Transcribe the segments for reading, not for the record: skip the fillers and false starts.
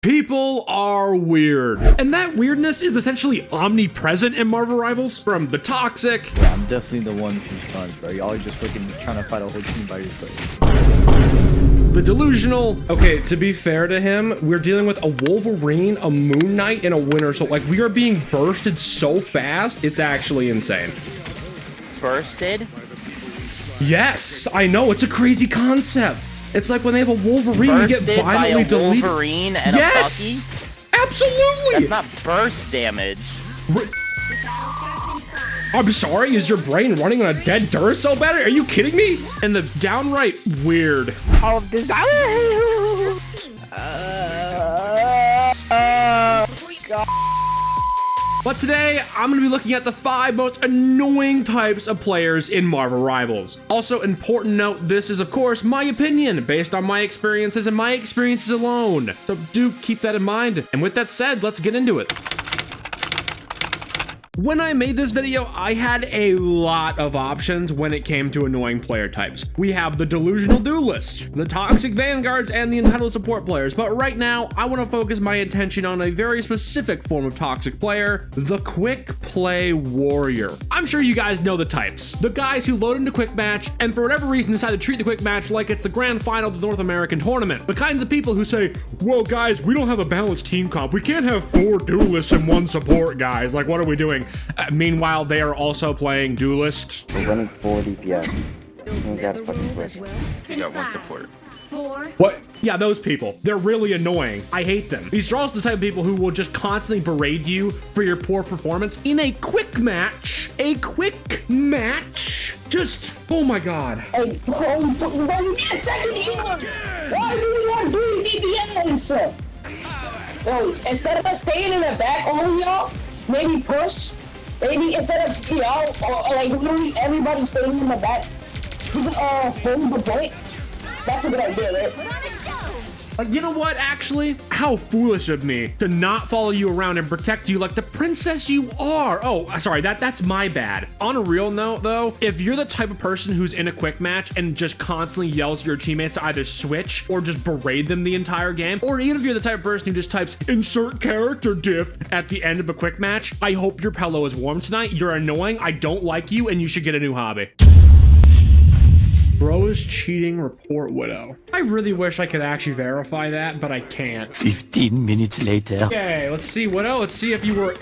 People are weird. And that weirdness is essentially omnipresent in Marvel Rivals. From the toxic. Yeah, I'm definitely the one who's nuts, bro. Y'all are just freaking trying to fight a whole team by yourself. The delusional. Okay, to be fair to him, we're dealing with a Wolverine, a Moon Knight, and a Winter Soldier. Like, we are being bursted so fast, it's actually insane. Bursted? Yes, I know, it's a crazy concept. It's like when they have a Wolverine, you get violently deleted. Wolverine and yes! a Bucky? Absolutely! That's not burst damage. I'm sorry, is your brain running on a dead Duracell battery? Are you kidding me? And the downright weird. Oh, God. But today, I'm going to be looking at the 5 most annoying types of players in Marvel Rivals. Also, important note, this is of course my opinion, based on my experiences and my experiences alone. So do keep that in mind. And with that said, let's get into it. When I made this video, I had a lot of options when it came to annoying player types. We have the delusional duelist, the toxic vanguards, and the entitled support players. But right now, I want to focus my attention on a very specific form of toxic player, the quick play warrior. I'm sure you guys know the types. The guys who load into quick match and for whatever reason decide to treat the quick match like it's the grand final of the North American tournament. The kinds of people who say, well guys, we don't have a balanced team comp. We can't have 4 duelists and 1 support, guys. Like, what are we doing? Meanwhile, they are also playing Duelist. We're running 4 DPS. We gotta fucking switch. You got 1 support. What? Yeah, those people. They're really annoying. I hate them. These are also the type of people who will just constantly berate you for your poor performance in a quick match. A quick match. Just, oh my God. Hey, wait a second here. Why do you want to do DPS? Yo, instead of us staying in the back, all y'all, maybe push. Maybe instead of, you know, like literally everybody staying in the back, we can hold the point. That's a good idea, right? You know what, actually? How foolish of me to not follow you around and protect you like the princess you are. Oh, sorry, that's my bad. On a real note, though, if you're the type of person who's in a quick match and just constantly yells at your teammates to either switch or just berate them the entire game, or even if you're the type of person who just types insert character diff at the end of a quick match, I hope your pillow is warm tonight. You're annoying, I don't like you, and you should get a new hobby. Bro is cheating, report Widow. I really wish I could actually verify that, but I can't. 15 minutes later. Okay, let's see, Widow. Let's see if you were...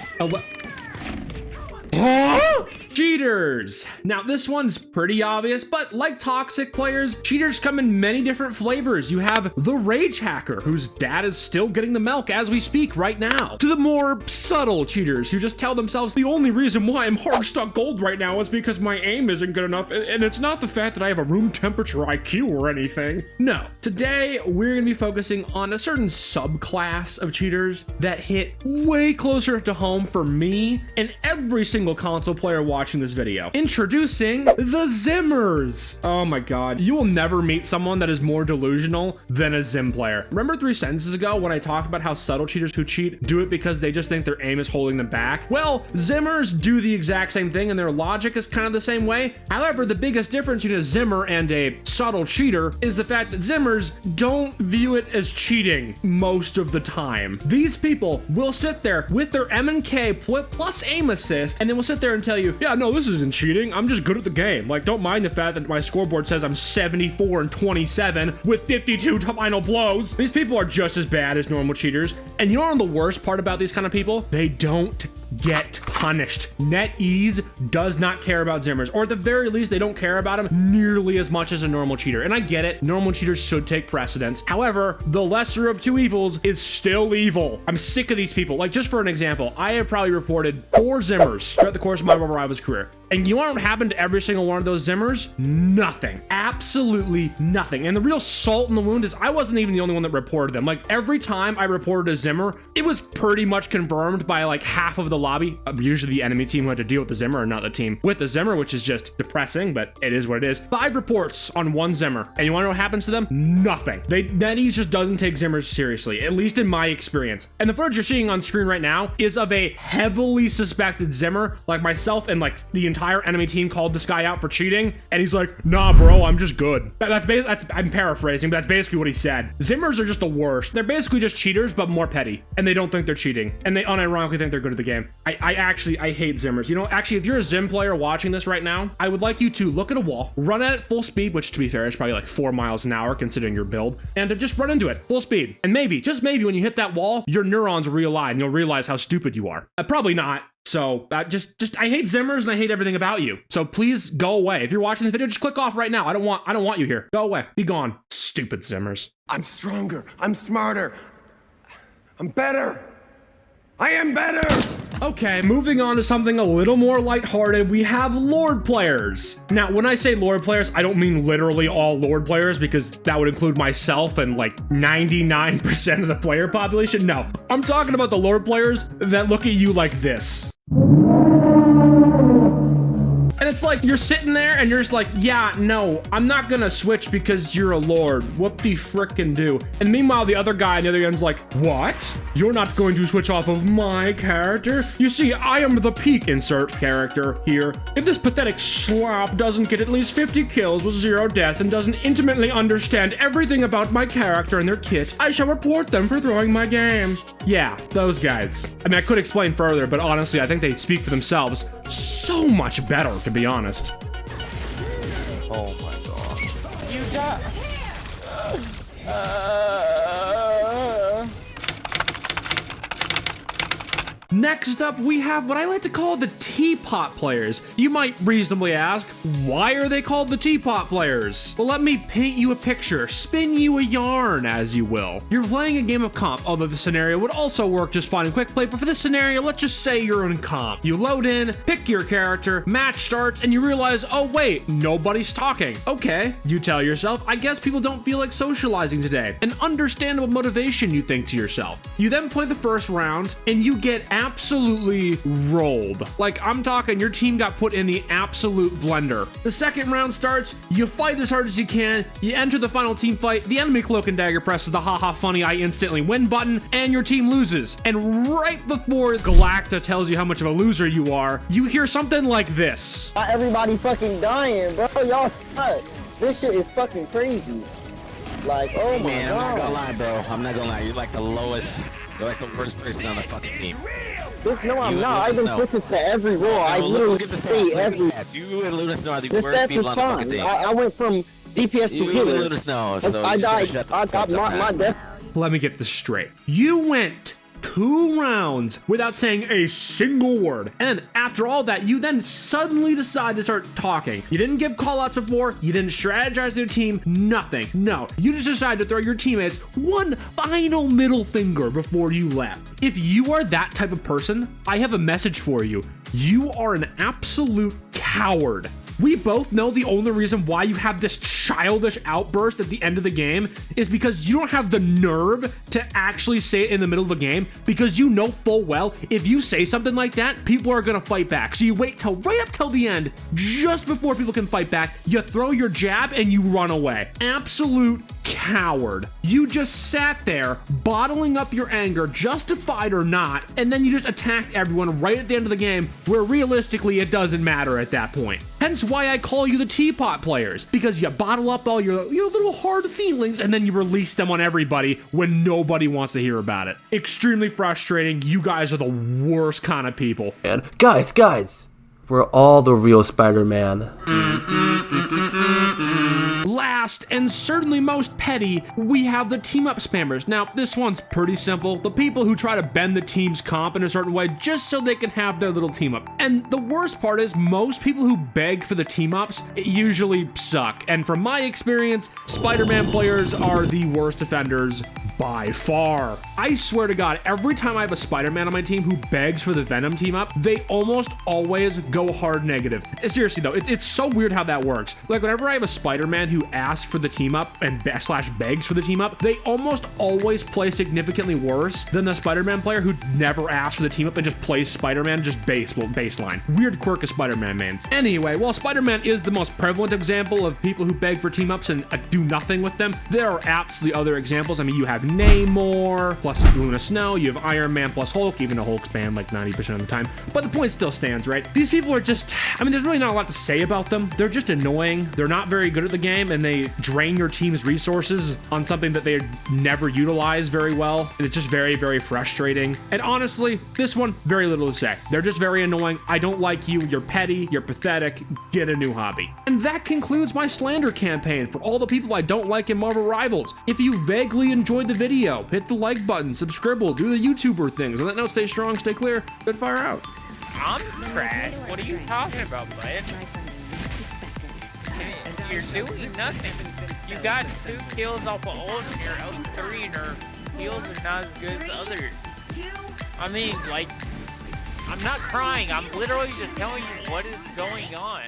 Huh? Cheaters! Now this one's pretty obvious, but like toxic players, cheaters come in many different flavors. You have the rage hacker, whose dad is still getting the milk as we speak right now, to the more subtle cheaters who just tell themselves the only reason why I'm hard stuck gold right now is because my aim isn't good enough, and it's not the fact that I have a room temperature IQ or anything. No, today we're gonna be focusing on a certain subclass of cheaters that hit way closer to home for me and every single console player watching this video. Introducing the Zimmers. Oh my God, you will never meet someone that is more delusional than a Zim player. Remember 3 sentences ago when I talked about how subtle cheaters who cheat do it because they just think their aim is holding them back? Well, Zimmers do the exact same thing and their logic is kind of the same way. However, the biggest difference between a Zimmer and a subtle cheater is the fact that Zimmers don't view it as cheating most of the time. These people will sit there with their M&K plus aim assist and then will sit there and tell you, yeah, no, this isn't cheating. I'm just good at the game. Like, don't mind the fact that my scoreboard says I'm 74 and 27 with 52 final blows. These people are just as bad as normal cheaters. And you know the worst part about these kind of people? They don't get punished. NetEase does not care about Zimmers, or at the very least, they don't care about him nearly as much as a normal cheater. And I get it, normal cheaters should take precedence. However, the lesser of 2 evils is still evil. I'm sick of these people. Like, just for an example, I have probably reported 4 Zimmers throughout the course of my Marvel Rivals career. And you know what happened to every single one of those Zimmers? Nothing. Absolutely nothing. And the real salt in the wound is I wasn't even the only one that reported them. Like, every time I reported a Zimmer, it was pretty much confirmed by like half of the lobby, usually the enemy team who had to deal with the Zimmer, or not the team with the Zimmer, which is just depressing, but it is what it is. 5 reports on 1 Zimmer. And you want to know what happens to them? Nothing. NetEase just doesn't take Zimmers seriously, at least in my experience. And the footage you're seeing on screen right now is of a heavily suspected Zimmer, like myself and like the entire entire enemy team called this guy out for cheating, and he's like, nah, bro, I'm just good. I'm paraphrasing, but that's basically what he said. Zimmers are just the worst. They're basically just cheaters, but more petty, and they don't think they're cheating, and they unironically think they're good at the game. I hate Zimmers. You know, actually, if you're a Zim player watching this right now, I would like you to look at a wall, run at it full speed, which to be fair is probably like 4 miles an hour considering your build, and to just run into it full speed. And maybe, just maybe, when you hit that wall, your neurons realign and you'll realize how stupid you are. Probably not. So I hate Zimmers and I hate everything about you. So please go away. If you're watching this video, just click off right now. I don't want you here. Go away. Be gone. Stupid Zimmers. I'm stronger. I'm smarter. I'm better. I am better. Okay, moving on to something a little more lighthearted, we have Lord players. Now, when I say Lord players, I don't mean literally all Lord players, because that would include myself and like 99% of the player population. No, I'm talking about the Lord players that look at you like this. And it's like, you're sitting there and you're just like, yeah, no, I'm not gonna switch because you're a Lord. Whoop-de frickin' do. And meanwhile, the other guy on the other end's like, what? You're not going to switch off of my character? You see, I am the peak insert character here. If this pathetic slop doesn't get at least 50 kills with 0 death and doesn't intimately understand everything about my character and their kit, I shall report them for throwing my game. Yeah, those guys. I mean, I could explain further, but honestly, I think they speak for themselves so much better, to be honest. Oh my god. You die. Next up, we have what I like to call the teapot players. You might reasonably ask, why are they called the teapot players? Well, let me paint you a picture, spin you a yarn, as you will. You're playing a game of comp, although the scenario would also work just fine in quick play, but for this scenario, let's just say you're in comp. You load in, pick your character, match starts, and you realize, oh wait, nobody's talking. Okay, you tell yourself, I guess people don't feel like socializing today. An understandable motivation, you think to yourself. You then play the first round, and you get absolutely rolled. Like, I'm talking, your team got put in the absolute blender. The second round starts, you fight as hard as you can, you enter the final team fight, the enemy Cloak and Dagger presses the haha funny I instantly win button, and your team loses. And right before Galacta tells you how much of a loser you are, you hear something like this. Not everybody fucking dying, bro. Y'all suck. This shit is fucking crazy. Like, oh my Man, god. I'm not gonna lie, bro. I'm not gonna lie. You're like the lowest. You're like the worst person on the fucking team. Bitch, no, I'm You not. I've been Luna Snow. switching to every role. I literally look at the stay stats. every. Look at the stats. You and Luna Snow are the The worst stats people is on the fucking fine. team. I went from DPS to You and healer. Luna Snow. So I you died. should shut the I fuck got up, my man. death. Let me get this straight. You went 2 rounds without saying a single word. And after all that, you then suddenly decide to start talking. You didn't give callouts before, you didn't strategize with your team, nothing. No, you just decided to throw your teammates one final middle finger before you left. If you are that type of person, I have a message for you. You are an absolute coward. We both know the only reason why you have this childish outburst at the end of the game is because you don't have the nerve to actually say it in the middle of a game, because you know full well if you say something like that, people are gonna fight back. So you wait till right up till the end, just before people can fight back, you throw your jab and you run away. Absolute coward. You just sat there bottling up your anger, justified or not, and then you just attacked everyone right at the end of the game, where realistically it doesn't matter at that point. Hence why I call you the teapot players, because you bottle up all your little hard feelings and then you release them on everybody when nobody wants to hear about it. Extremely frustrating. You guys are the worst kind of people. And guys, we're all the real Spider-Man. Last, and certainly most petty, we have the team-up spammers. Now, this one's pretty simple. The people who try to bend the team's comp in a certain way just so they can have their little team-up. And the worst part is, most people who beg for the team-ups usually suck. And from my experience, Spider-Man players are the worst offenders by far. I swear to God, every time I have a Spider-Man on my team who begs for the Venom team-up, they almost always go hard negative. Seriously though, it's so weird how that works. Like, whenever I have a Spider-Man who asks for the team-up and slash begs for the team-up, they almost always play significantly worse than the Spider-Man player who never asks for the team-up and just plays Spider-Man just baseline. Weird quirk of Spider-Man mains. Anyway, while Spider-Man is the most prevalent example of people who beg for team-ups and do nothing with them, there are absolutely other examples. I mean, you have Namor plus Luna Snow. You have Iron Man plus Hulk, even though Hulk's banned like 90% of the time. But the point still stands, right? These people are just, I mean, there's really not a lot to say about them. They're just annoying. They're not very good at the game, and they drain your team's resources on something that they never utilize very well. And it's just very, very frustrating. And honestly, this one, very little to say. They're just very annoying. I don't like you. You're petty. You're pathetic. Get a new hobby. And that concludes my slander campaign for all the people I don't like in Marvel Rivals. If you vaguely enjoyed the video, hit the like button, subscribe, do the YouTuber things. On that note, stay strong, stay clear, good fire out. I'm trash. What are you talking about, bud? You're doing nothing. You got 2 kills off of ult and your other 3 and your kills are not as good as others. I mean, like, I'm not crying. I'm literally just telling you what is going on.